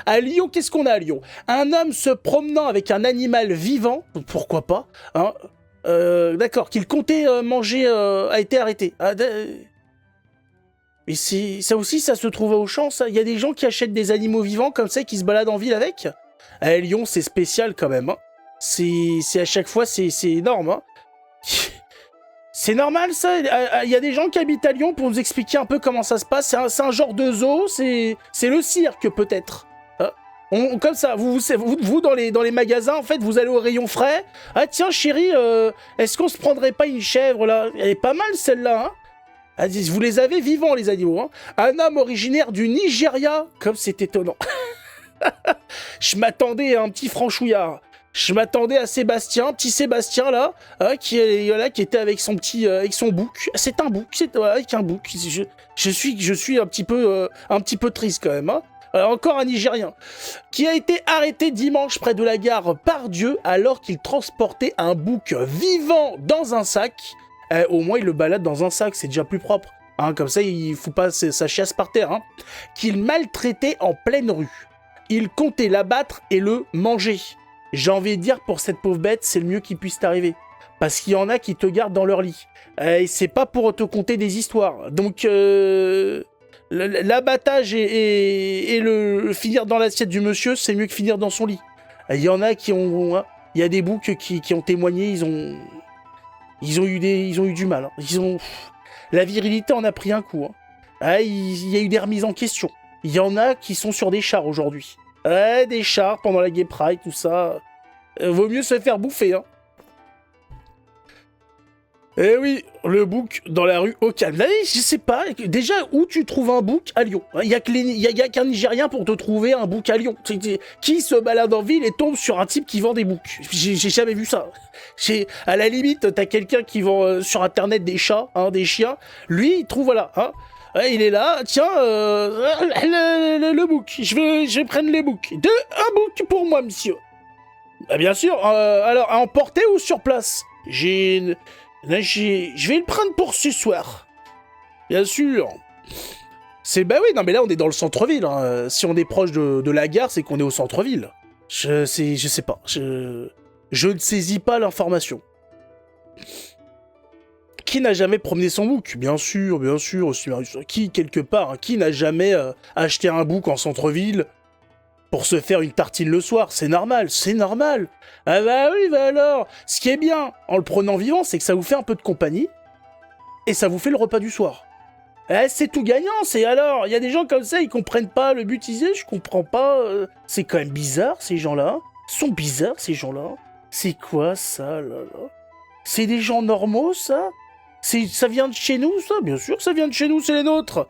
À Lyon, qu'est-ce qu'on a à Lyon? Un homme se promenant avec un animal vivant, pourquoi pas, hein, d'accord, qu'il comptait manger, a été arrêté. Mais ça aussi, ça se trouve au champ, ça. Il y a des gens qui achètent des animaux vivants comme ça et qui se baladent en ville avec. À Lyon, c'est spécial quand même. Hein. C'est à chaque fois, c'est énorme. Hein. C'est normal ça. Il y a des gens qui habitent à Lyon pour nous expliquer un peu comment ça se passe. C'est un genre de zoo. C'est le cirque peut-être. Hein. Comme ça, vous dans les magasins, en fait, vous allez au rayon frais. Ah tiens, chérie, est-ce qu'on se prendrait pas une chèvre là? Elle est pas mal celle-là. Hein. Ah, vous les avez vivants, les animaux. Hein. Un homme originaire du Nigeria. Comme c'est étonnant. Je m'attendais à un petit franchouillard. Je m'attendais à Sébastien, petit Sébastien là, qui était avec son petit, avec son bouc. C'est un bouc, c'est avec un bouc. Je suis un petit peu triste quand même. Hein. Encore un Nigérien qui a été arrêté dimanche près de la gare Pardieu alors qu'il transportait un bouc vivant dans un sac. Au moins, il le balade dans un sac, c'est déjà plus propre. Hein, comme ça, il fout pas sa chiasse par terre. Hein. Qu'il maltraitait en pleine rue. Il comptait l'abattre et le manger. J'ai envie de dire, pour cette pauvre bête, c'est le mieux qui puisse t'arriver. Parce qu'il y en a qui te gardent dans leur lit. Et c'est pas pour te conter des histoires. Donc, l'abattage et le finir dans l'assiette du monsieur, c'est mieux que finir dans son lit. Il y en a qui ont... Hein, il y a des boucs qui ont témoigné, ils ont eu du mal. Hein. La virilité en a pris un coup. Hein. Il y a eu des remises en question. Il y en a qui sont sur des chars aujourd'hui. Des chars pendant la Gay Pride, tout ça. Vaut mieux se faire bouffer. Hein. Eh oui, le bouc dans la rue au calme. Là, je sais pas, déjà, où tu trouves un bouc à Lyon? Il y a qu'un Nigérien pour te trouver un bouc à Lyon. Qui se balade en ville et tombe sur un type qui vend des boucs? J'ai jamais vu ça. À la limite, t'as quelqu'un qui vend sur internet des chats, hein, des chiens. Lui, il trouve, voilà, hein. Il est là, tiens, le bouc. Je vais prendre les boucs. Un bouc pour moi, monsieur. Ah, bien sûr, alors, à emporter ou sur place? Je vais le prendre pour ce soir. Bien sûr. Bah oui, non mais là on est dans le centre-ville. Hein. Si on est proche de la gare, c'est qu'on est au centre-ville. Je sais pas. Je ne saisis pas l'information. Qui n'a jamais promené son bouc? Bien sûr. Qui, quelque part, hein, qui n'a jamais acheté un bouc en centre-ville pour se faire une tartine le soir? C'est normal. Ah bah oui, bah alors. Ce qui est bien en le prenant vivant, c'est que ça vous fait un peu de compagnie et ça vous fait le repas du soir. C'est tout gagnant, c'est alors. Il y a des gens comme ça, ils comprennent pas le but, je comprends pas. C'est quand même bizarre, ces gens-là. Ils sont bizarres, ces gens-là. C'est quoi ça, là? C'est des gens normaux, ça? Ça vient de chez nous, ça? Bien sûr que ça vient de chez nous, c'est les nôtres.